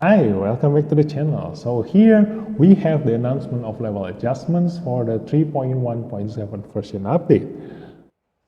Hi, welcome back to the channel. So here we have the announcement of level adjustments for the 3.1.7 version update.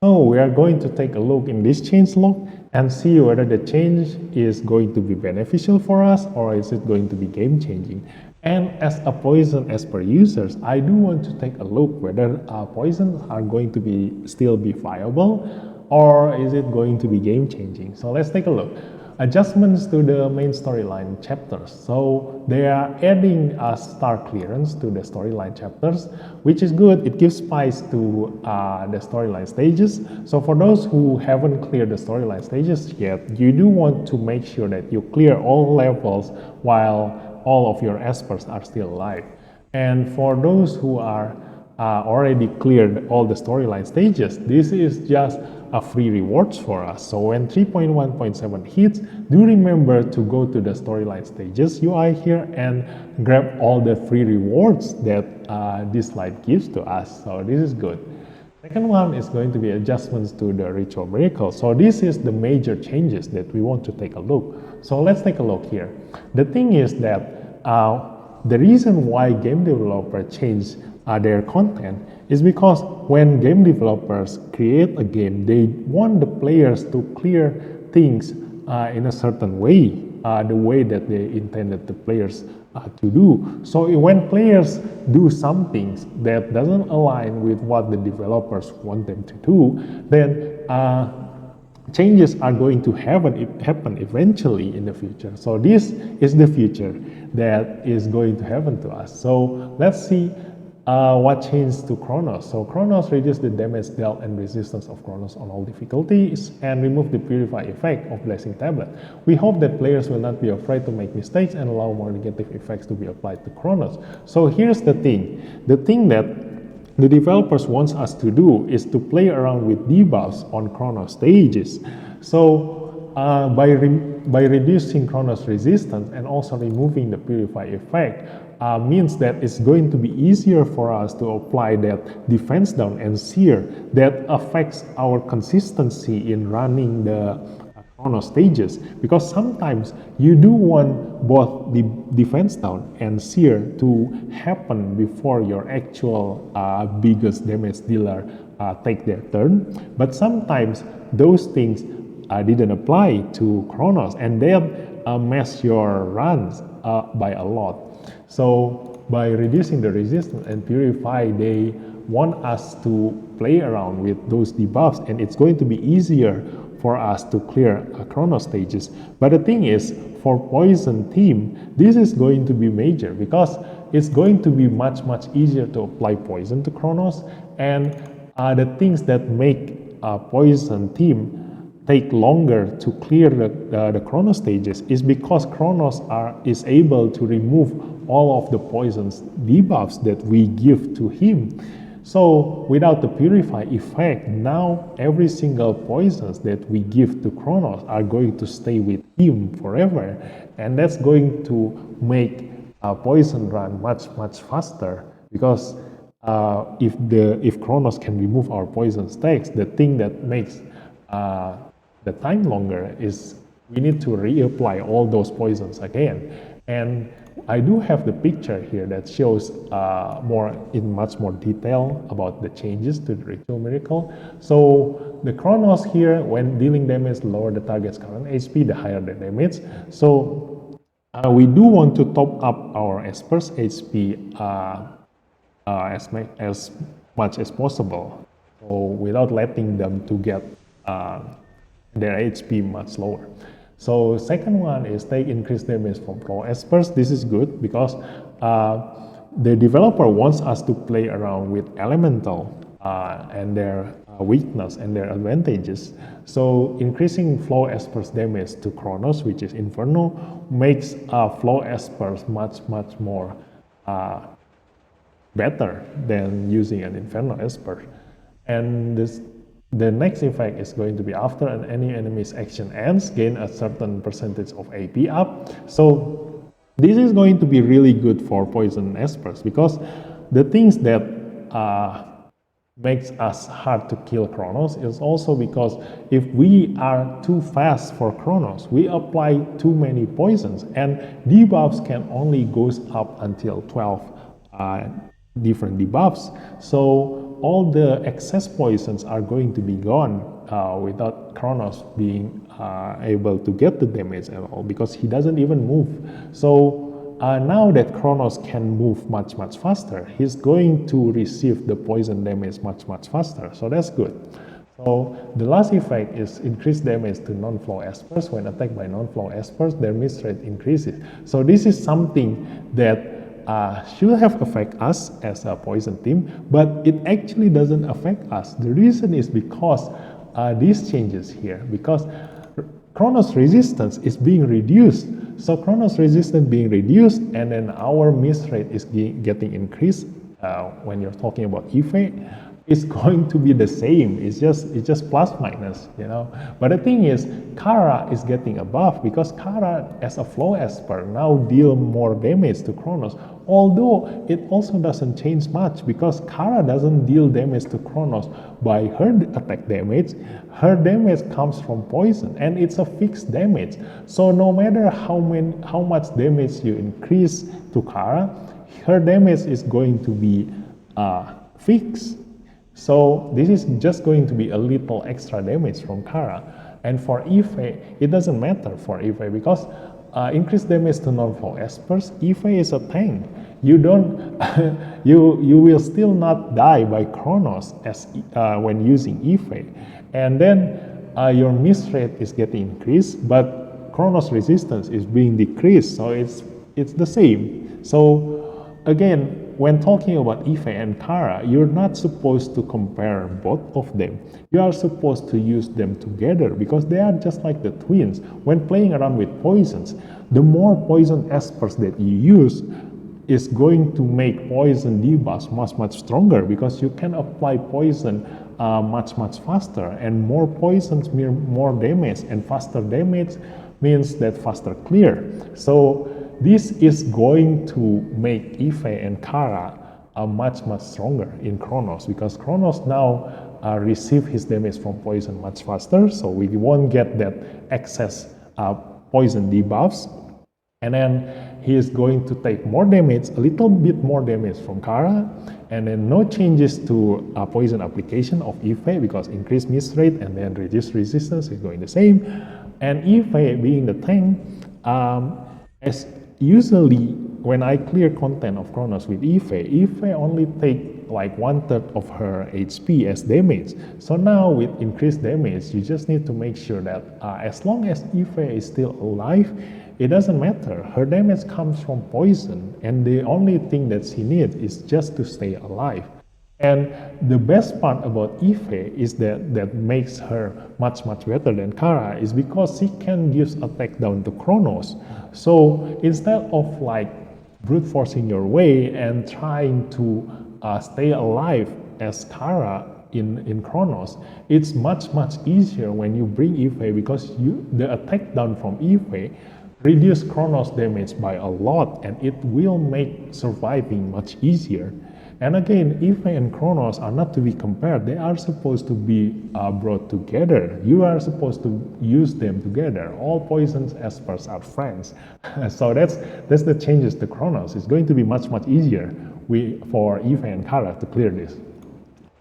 So we are going to take a look in this change log and see whether the change is going to be beneficial for us or is it going to be game changing. And as a poison as per users, I do want to take a look whether poisons are going to be still be viable or is it going to be game changing. So let's take a look. Adjustments to the main storyline chapters. So they are adding a star clearance to the storyline chapters, which is good. It gives spice to the storyline stages. So for those who haven't cleared the storyline stages yet, you do want to make sure that you clear all levels while all of your espers are still alive. And for those who are already cleared all the storyline stages, this is just a free rewards for us. So when 3.1.7 hits, do remember to go to the storyline stages UI here and grab all the free rewards that Dislyte gives to us. So this is good. Second one is going to be adjustments to the ritual miracle. So this is the major changes that we want to take a look. So let's take a look here. The thing is that the reason why game developer changed their content is because when game developers create a game, they want the players to clear things in a certain way, the way that they intended the players to do. So when players do some things that doesn't align with what the developers want them to do, then changes are going to happen eventually in the future. So this is the future that is going to happen to us. So let's see what changed to Chronos. So Chronos reduces the damage dealt and resistance of Chronos on all difficulties and remove the purify effect of Blessing Tablet. We hope that players will not be afraid to make mistakes and allow more negative effects to be applied to Chronos. So here's the thing. The thing that the developers want us to do is to play around with debuffs on Chronos stages. So by reducing Chronos resistance and also removing the purify effect means that it's going to be easier for us to apply that defense down and sear that affects our consistency in running the Chronos stages, because sometimes you do want both the defense down and sear to happen before your actual biggest damage dealer take their turn, but sometimes those things didn't apply to Chronos and they mess your runs by a lot. So by reducing the resistance and purify, they want us to play around with those debuffs, and it's going to be easier for us to clear Chronos stages. But the thing is, for poison team, this is going to be major because it's going to be much easier to apply poison to Chronos, and the things that make a poison team take longer to clear the Chronos stages is because Chronos is able to remove all of the poisons debuffs that we give to him. So without the purify effect, now every single poisons that we give to Chronos are going to stay with him forever, and that's going to make a poison run much faster, because if Chronos can remove our poison stacks, the thing that makes the time longer is we need to reapply all those poisons again. And I do have the picture here that shows much more detail about the changes to the Ritual Miracle. So the Chronos here, when dealing damage, lower the target's current HP, the higher the damage. So we do want to top up our Esper's HP as much as possible, so without letting them to get their HP much lower. So second one is take increased damage from flow espers. This is good because the developer wants us to play around with elemental and their weakness and their advantages. So increasing flow espers damage to Chronos, which is Inferno, makes flow espers much more better than using an Inferno esper. And the next effect is going to be after any enemy's action ends, gain a certain percentage of AP up. So this is going to be really good for poison espers, because the things that makes us hard to kill Kronos is also because if we are too fast for Kronos, we apply too many poisons, and debuffs can only goes up until 12 different debuffs. So all the excess poisons are going to be gone without Kronos being able to get the damage at all, because he doesn't even move. So now that Kronos can move much faster, he's going to receive the poison damage much faster, so that's good. So the last effect is increased damage to non-flow espers. When attacked by non-flow espers, their miss rate increases. So this is something that should have affect us as a poison team, but it actually doesn't affect us. The reason is because these changes here, because Kronos resistance is being reduced. So Kronos resistance being reduced, and then our miss rate is getting increased. When you're talking about Ife, it's going to be the same. It's just plus minus, you know. But the thing is, Kara is getting a buff because Kara, as a flow esper, now deal more damage to Kronos. Although it also doesn't change much because Kara doesn't deal damage to Kronos by her attack damage. Her damage comes from poison, and it's a fixed damage. So no matter how much damage you increase to Kara, her damage is going to be fixed. So this is just going to be a little extra damage from Kara. And for Ife, it doesn't matter for Ife because increased damage to non-flow espers, Ife is a tank. You don't, you will still not die by Kronos as when using Ife. And then your miss rate is getting increased, but Kronos resistance is being decreased, so it's the same. So again, when talking about Ife and Kara, you're not supposed to compare both of them. You are supposed to use them together because they are just like the twins. When playing around with poisons, the more poison espers that you use is going to make poison debuffs much stronger because you can apply poison much faster, and more poisons mean more damage, and faster damage means that faster clear. So this is going to make Ife and Kara much stronger in Kronos because Kronos now receive his damage from poison much faster, so we won't get that excess poison debuffs. And then he is going to take more damage, a little bit more damage from Kara, and then no changes to poison application of Ife because increased miss rate and then reduced resistance is going the same. And Ife being the tank, as usually when I clear content of Kronos with Ife only take like 1/3 of her HP as damage. So now with increased damage, you just need to make sure that as long as Ife is still alive, it doesn't matter. Her damage comes from poison, and the only thing that she needs is just to stay alive. And the best part about Ife is that makes her much better than Kara is because she can give attack down to Kronos. So instead of like brute forcing your way and trying to stay alive as Kara in Kronos, it's much easier when you bring Ife because the attack down from Ife reduce Kronos damage by a lot, and it will make surviving much easier. And again, Ife and Kronos are not to be compared. They are supposed to be brought together. You are supposed to use them together. All poisons espers are friends. So that's the changes to Kronos. It's going to be much easier for Ife and Kara to clear this.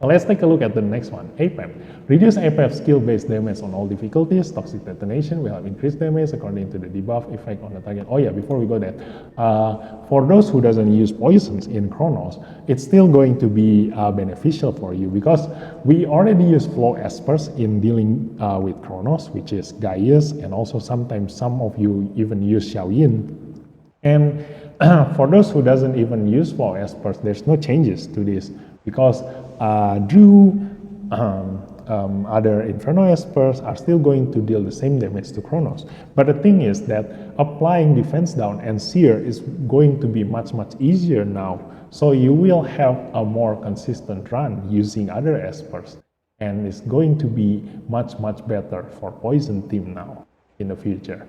Now let's take a look at the next one, APEP. Reduce APEP skill-based damage on all difficulties. Toxic detonation will have increased damage according to the debuff effect on the target. Oh yeah, before we go there, for those who doesn't use poisons in Kronos, it's still going to be beneficial for you because we already use flow espers in dealing with Kronos, which is Gaius, and also sometimes some of you even use Xiaoyin. And for those who doesn't even use flow espers, there's no changes to this because Drew, other Inferno espers are still going to deal the same damage to Kronos. But the thing is that applying defense down and seer is going to be much easier now. So you will have a more consistent run using other espers, and it's going to be much better for poison team now in the future.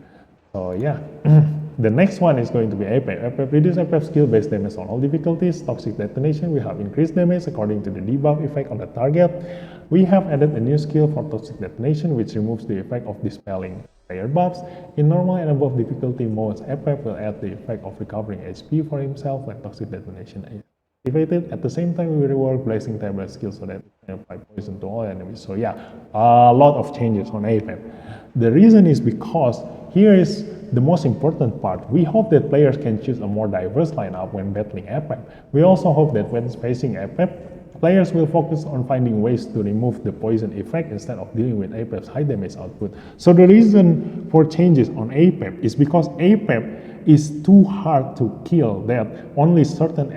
So yeah. The next one is going to be APEP. APEP reduce APEP skill based damage on all difficulties. Toxic detonation, we have increased damage according to the debuff effect on the target. We have added a new skill for toxic detonation, which removes the effect of dispelling player buffs. In normal and above difficulty modes, APEP will add the effect of recovering HP for himself when toxic detonation is activated. At the same time, we reward blazing tablet skill so that it can apply poison to all enemies. So yeah, a lot of changes on APEP. The reason is because here is the most important part. We hope that players can choose a more diverse lineup when battling APEP. We also hope that when facing APEP, players will focus on finding ways to remove the poison effect instead of dealing with APEP's high damage output. So the reason for changes on APEP is because APEP is too hard to kill that only certain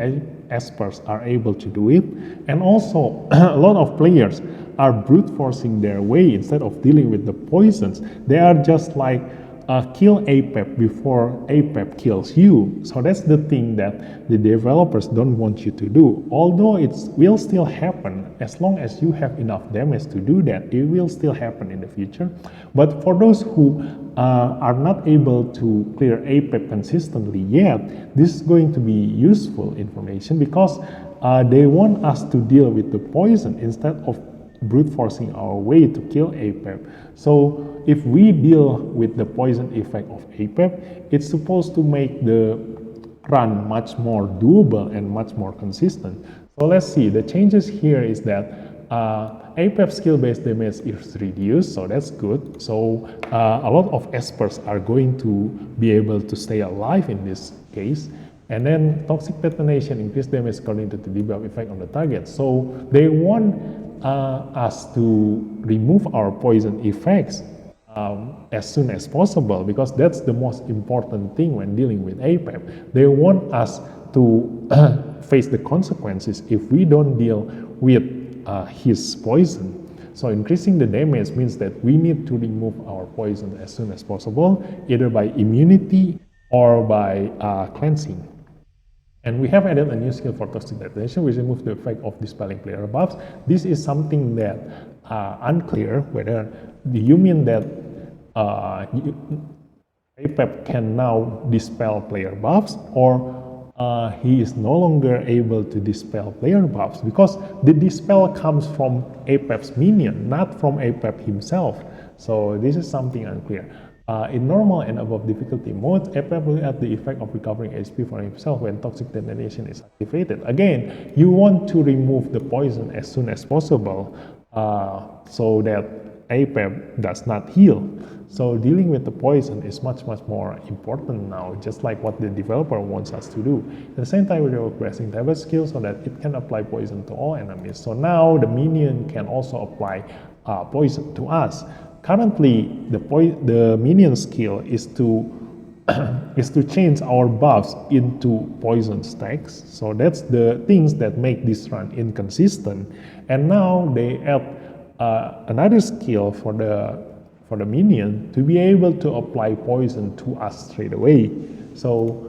experts are able to do it, and also a lot of players are brute forcing their way instead of dealing with the poisons. They are just like kill APEP before APEP kills you. So that's the thing that the developers don't want you to do. Although it will still happen, as long as you have enough damage to do that, it will still happen in the future. But for those who are not able to clear APEP consistently yet, this is going to be useful information because they want us to deal with the poison instead of brute forcing our way to kill APEP. So if we deal with the poison effect of APEP, it's supposed to make the run much more doable and much more consistent. So let's see, the changes here is that APEP skill-based damage is reduced, so that's good. So a lot of experts are going to be able to stay alive in this case. And then toxic detonation increased damage according to the debuff effect on the target. So they want us to remove our poison effects as soon as possible, because that's the most important thing when dealing with APEP. They want us to face the consequences if we don't deal with his poison. So increasing the damage means that we need to remove our poison as soon as possible, either by immunity or by cleansing. And we have added a new skill for toxic detonation, which removes the effect of dispelling player buffs. This is something that unclear whether you mean that APEP can now dispel player buffs, or he is no longer able to dispel player buffs, because the dispel comes from APEP's minion, not from APEP himself. So this is something unclear. In normal and above difficulty modes, APEP will add the effect of recovering HP for himself when toxic detonation is activated. Again, you want to remove the poison as soon as possible so that APEP does not heal. So dealing with the poison is much more important now, just like what the developer wants us to do. At the same time, we are progressing tablet skill so that it can apply poison to all enemies. So now the minion can also apply poison to us. Currently, the minion skill is to change our buffs into poison stacks. So that's the things that make this run inconsistent. And now they add another skill for the minion to be able to apply poison to us straight away. So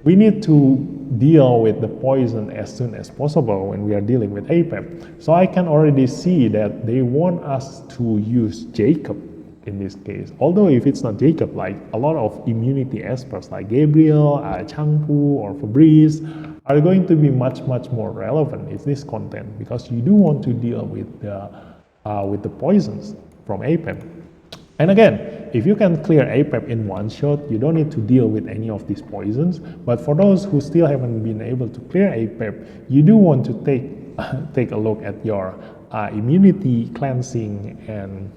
we need to deal with the poison as soon as possible when we are dealing with APEP. So I can already see that they want us to use Jacob in this case. Although if it's not Jacob, like a lot of immunity experts like Gabriel, Changpu, or Fabrice are going to be much more relevant in this content, because you do want to deal with the poisons from APEP. And again, if you can clear APEP in one shot, you don't need to deal with any of these poisons. But for those who still haven't been able to clear APEP, you do want to take a look at your immunity, cleansing, and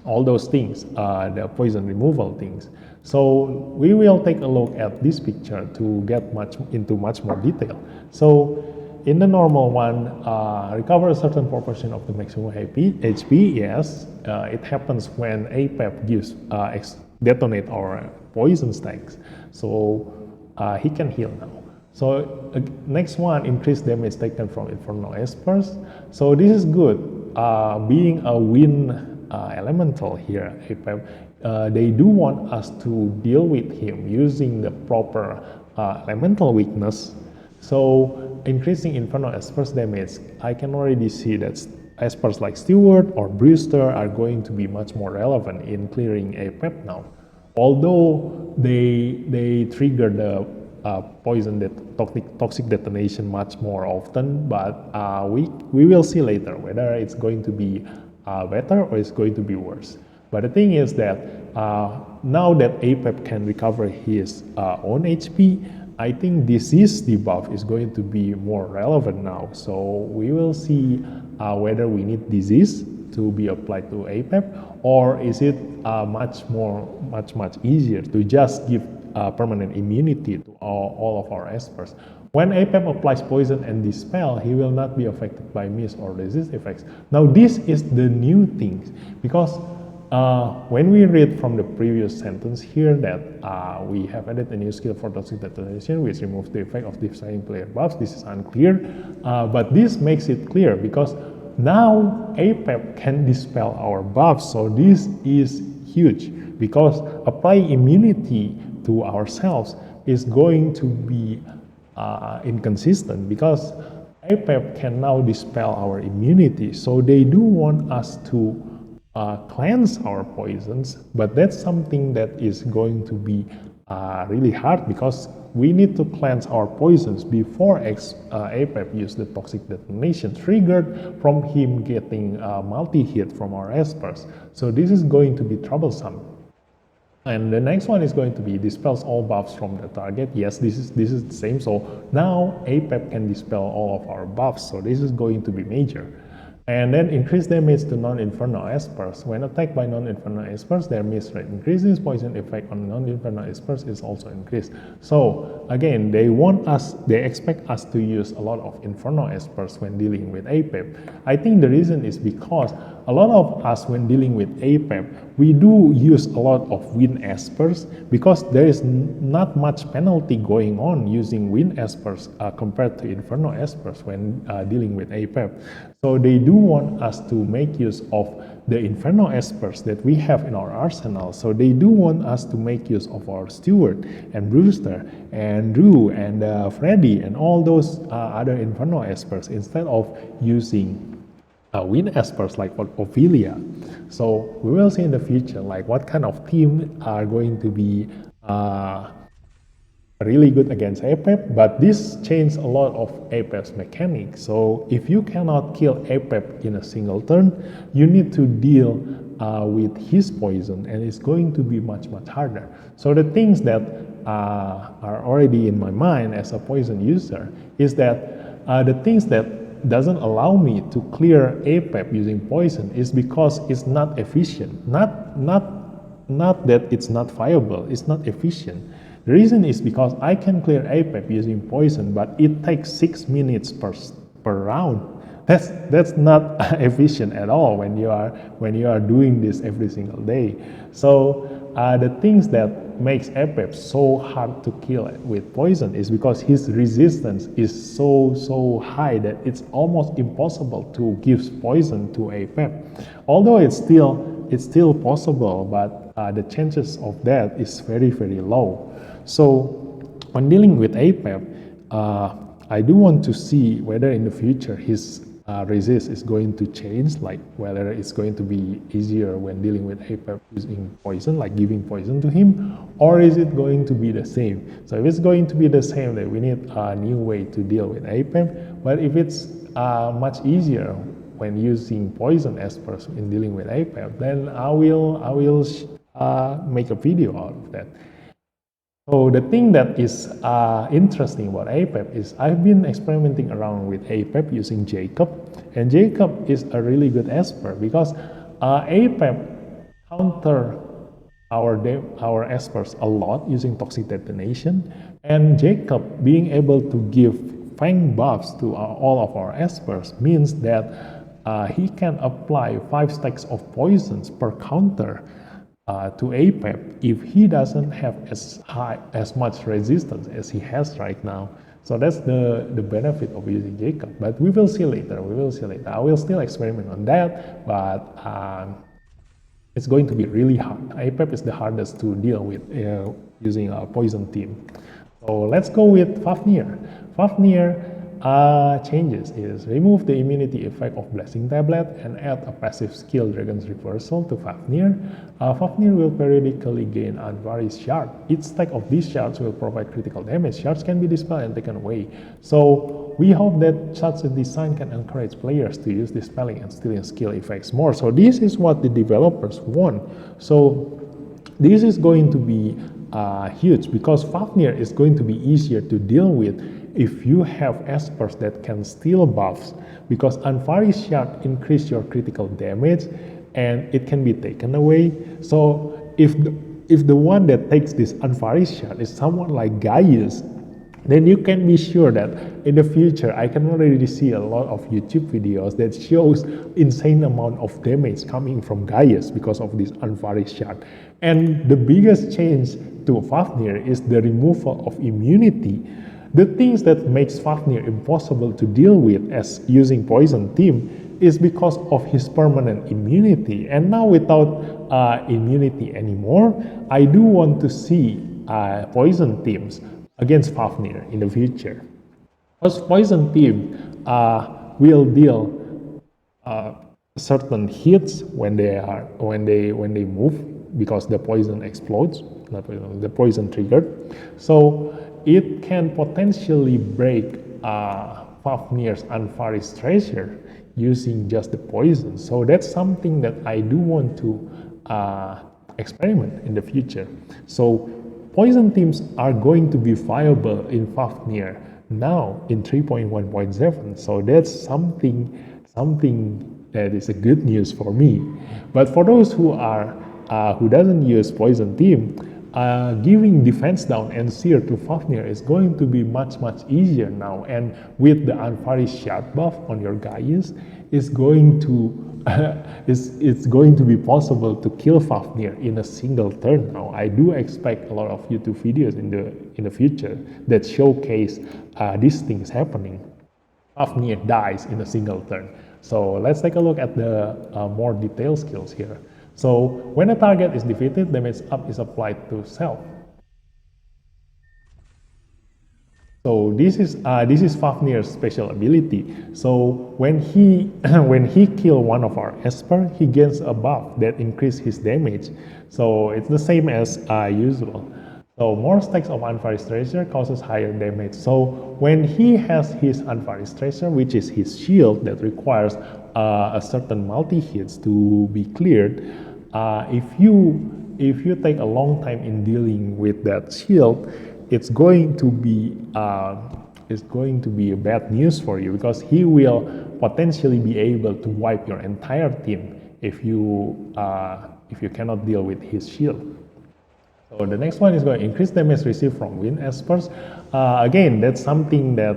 all those things, the poison removal things. So we will take a look at this picture to get into much more detail. So in the normal one, recover a certain proportion of the maximum HP, yes. It happens when APEP gives detonate our poison stacks. So he can heal now. So next one, increased damage taken from Infernal Espers. So this is good. Being a wind elemental here, APEP, they do want us to deal with him using the proper elemental weakness. So increasing Infernal Espers damage, I can already see that Espers like Steward or Brewster are going to be much more relevant in clearing APEP now. although they trigger the toxic detonation much more often, but we will see later whether it's going to be better or it's going to be worse. But the thing is that now that APEP can recover his own HP, I think disease debuff is going to be more relevant now. So we will see whether we need disease to be applied to APEP, or is it much easier to just give permanent immunity to all of our espers. When APEP applies poison and dispel, he will not be affected by miss or resist effects. Now this is the new thing, because when we read from the previous sentence here that we have added a new skill for toxic detonation which removes the effect of defining player buffs, this is unclear, but this makes it clear because now APEP can dispel our buffs. So this is huge, because applying immunity to ourselves is going to be inconsistent, because APEP can now dispel our immunity. So they do want us to cleanse our poisons, but that's something that is going to be really hard, because we need to cleanse our poisons before APEP use the toxic detonation triggered from him getting multi-hit from our espers. So this is going to be troublesome. And the next one is going to be dispels all buffs from the target. Yes, this is the same. So now APEP can dispel all of our buffs. So this is going to be major. And then increase damage to non-infernal espers. When attacked by non-infernal espers, their miss rate increases. Poison effect on non-infernal espers is also increased. So again, they expect us to use a lot of infernal espers when dealing with APEP. I think the reason is because a lot of us, when dealing with APEP, we do use a lot of wind espers, because there is not much penalty going on using wind espers compared to infernal espers when dealing with APEP. So they do want us to make use of the infernal espers that we have in our arsenal. So they do want us to make use of our Steward and Brewster and Drew and Freddy and all those other infernal espers instead of using wind espers like Ophelia. So we will see in the future like what kind of team are going to be really good against APEP, but this changed a lot of APEP's mechanics. So if you cannot kill APEP in a single turn, you need to deal with his poison, and it's going to be much harder. So the things that are already in my mind as a poison user is that the things that doesn't allow me to clear APEP using poison is because it's not efficient. Not that it's not viable, it's not efficient. The reason is because I can clear APEP using poison, but it takes 6 minutes per round. That's not efficient at all when you are doing this every single day. So the things that makes APEP so hard to kill with poison is because his resistance is so high that it's almost impossible to give poison to APEP. Although it's still possible, but the chances of that is very low. So when dealing with APEP, I do want to see whether in the future his resist is going to change, like whether it's going to be easier when dealing with APEP using poison, like giving poison to him, or is it going to be the same? So if it's going to be the same, then we need a new way to deal with APEP. But if it's much easier when using poison espers in dealing with APEP, then I will make a video out of that. So the thing that is interesting about APEP is I've been experimenting around with APEP using Jacob, and Jacob is a really good esper because APEP counter our espers a lot using toxic detonation, and Jacob being able to give fang buffs to all of our espers means that he can apply 5 stacks of poisons per counter to APEP if he doesn't have as much resistance as he has right now. So that's the benefit of using Jacob. But we will see later. I will still experiment on that, but it's going to be really hard. APEP is the hardest to deal with using a poison team. So let's go with Fafnir. Fafnir changes is remove the immunity effect of Blessing Tablet and add a passive skill Dragon's Reversal to Fafnir. Fafnir will periodically gain Anvaris Shard. Each stack of these shards will provide critical damage. Shards can be dispelled and taken away. So we hope that such a design can encourage players to use dispelling and stealing skill effects more. So this is what the developers want. So this is going to be huge because Fafnir is going to be easier to deal with if you have espers that can steal buffs, because Anvaris Shard increase your critical damage and it can be taken away. So if the one that takes this Anvaris Shard is someone like Gaius, then you can be sure that in the future I can already see a lot of YouTube videos that shows insane amount of damage coming from Gaius because of this Anvaris Shard. And the biggest change to Fafnir is the removal of immunity. The things that makes Fafnir impossible to deal with as using Poison Team is because of his permanent immunity. And now without immunity anymore, I do want to see Poison Teams against Fafnir in the future. Because Poison Team will deal certain hits when they move, because the poison explodes, not poison, the poison triggered. So it can potentially break Fafnir's Anvaris Treasure using just the poison. So that's something that I do want to experiment in the future. So poison teams are going to be viable in Fafnir now in 3.1.7. So that's something that is a good news for me. But for those who doesn't use poison team, giving defense down and seer to Fafnir is going to be much easier now, and with the Anvaris Shard buff on your Gaius, it's going to be possible to kill Fafnir in a single turn now. I do expect a lot of YouTube videos in the future that showcase these things happening. Fafnir dies in a single turn. So let's take a look at the more detailed skills here. So when a target is defeated, damage up is applied to self. So this is Fafnir's special ability. So when he kills one of our Esper, he gains a buff that increases his damage. So it's the same as usual. So more stacks of Anvaris Treasure causes higher damage. So when he has his Anvaris Treasure, which is his shield that requires a certain multi-hits to be cleared, if you take a long time in dealing with that shield, it's going to be a bad news for you, because he will potentially be able to wipe your entire team if you cannot deal with his shield. So the next one is going to increase damage received from Wind Espers. Again, that's something that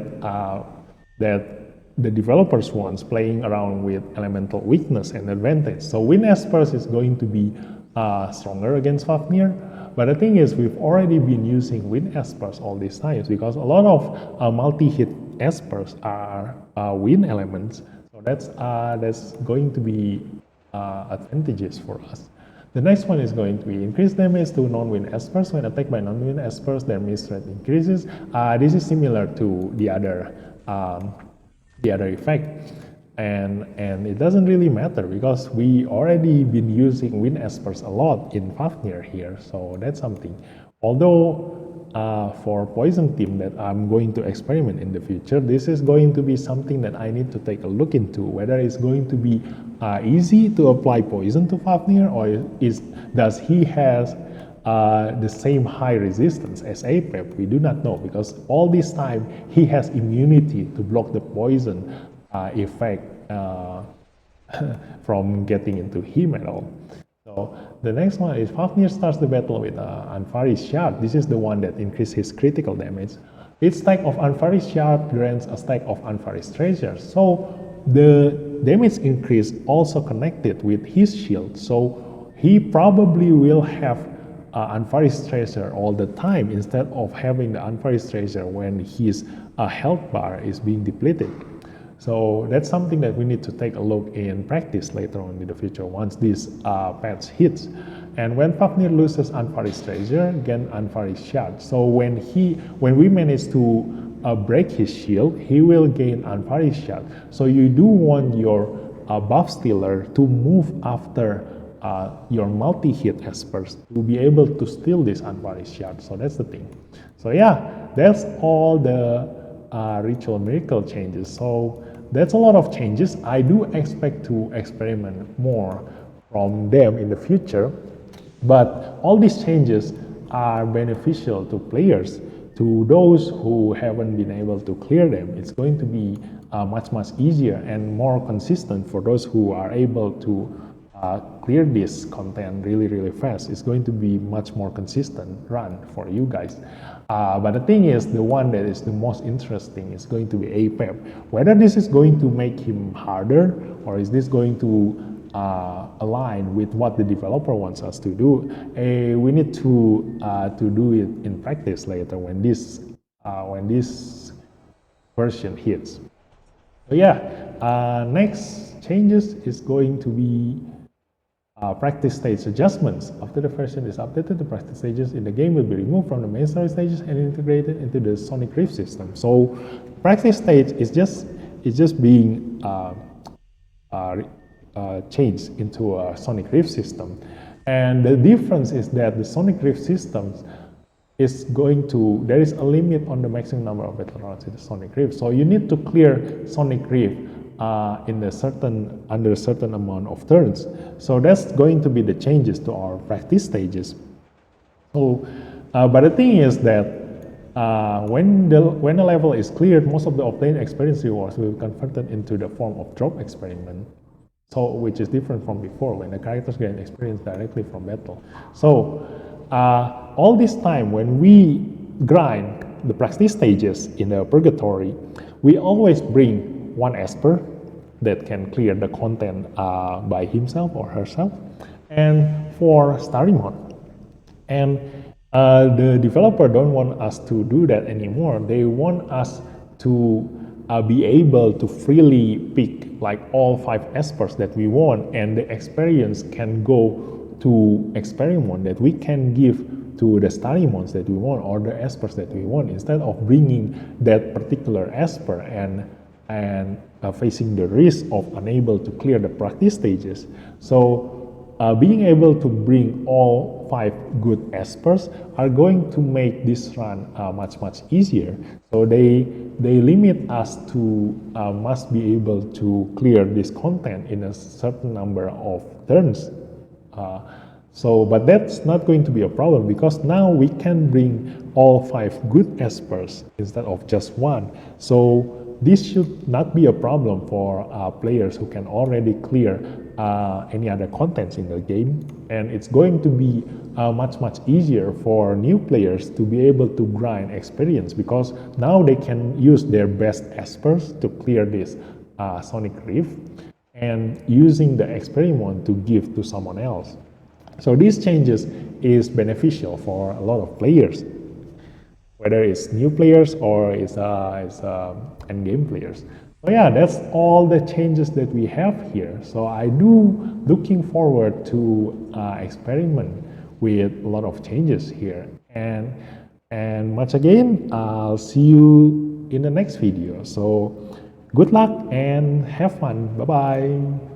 the developers want, playing around with elemental weakness and advantage. So Wind Espers is going to be stronger against Fafnir. But the thing is, we've already been using Wind Espers all these times, because a lot of multi-hit Espers are wind elements. So that's going to be advantageous for us. The next one is going to be increased damage to non-wind Espers. When attacked by non-wind Espers, their miss rate increases. This is similar to the other effect. And it doesn't really matter, because we already been using Wind Espers a lot in Fafnir here, so that's something. Although for Poison Team that I'm going to experiment in the future, this is going to be something that I need to take a look into, whether it's going to be easy to apply poison to Fafnir, or does he has the same high resistance as APEP. We do not know, because all this time he has immunity to block the poison effect from getting into him at all. So the next one is Fafnir starts the battle with Anvaris Shard. This is the one that increases his critical damage. Each stack of Anvaris Shard grants a stack of Anvaris Treasure. So the damage increase also connected with his shield. So he probably will have Anvaris Treasure all the time, instead of having the Anvaris Treasure when his health bar is being depleted. So that's something that we need to take a look in practice later on in the future, once this patch hits. And when Fafnir loses Anvaris Treasure, gain Anvaris Shard. So when we manage to break his shield, he will gain unvarnished shot. So you do want your buff stealer to move after your multi-hit espers to be able to steal this unvarnished shard. So that's the thing. So yeah, that's all the ritual miracle changes. So that's a lot of changes. I do expect to experiment more from them in the future, but all these changes are beneficial to players. To those who haven't been able to clear them, it's going to be much easier and more consistent for those who are able to clear this content really fast. It's going to be much more consistent run for you guys. But the thing is, the one that is the most interesting is going to be APEP. Whether this is going to make him harder, or is this going to align with what the developer wants us to do, we need to do it in practice later when this version hits. So yeah, next changes is going to be practice stage adjustments. After the version is updated, the practice stages in the game will be removed from the main story stages and integrated into the Sonic Rift system. So practice stage is just being changed into a Sonic Rift system. And the difference is that the Sonic Rift systems is going to, there is a limit on the maximum number of battle rounds in the Sonic Rift. So you need to clear Sonic Rift under a certain amount of turns. So that's going to be the changes to our practice stages. So, but the thing is that when the level is cleared, most of the obtained experience rewards will be converted into the form of drop experiment. So, which is different from before when the characters gain experience directly from battle. So, all this time when we grind the practice stages in the purgatory, we always bring one esper that can clear the content by himself or herself, and for Starimon. And the developer don't want us to do that anymore. They want us to be able to freely pick like all 5 espers that we want, and the experience can go to Experiment that we can give to the Starimons that we want or the espers that we want, instead of bringing that particular esper and facing the risk of unable to clear the practice stages. So being able to bring all 5 good espers are going to make this run much easier. So they limit us to must be able to clear this content in a certain number of turns. But that's not going to be a problem, because now we can bring all 5 good espers instead of just one. So this should not be a problem for players who can already clear any other contents in the game, and it's going to be much easier for new players to be able to grind experience, because now they can use their best espers to clear this Sonic Rift and using the experiment to give to someone else. So these changes is beneficial for a lot of players, whether it's new players or it's endgame players. So yeah, that's all the changes that we have here. So I do looking forward to experiment with a lot of changes here. And much again, I'll see you in the next video. So good luck and have fun. Bye-bye.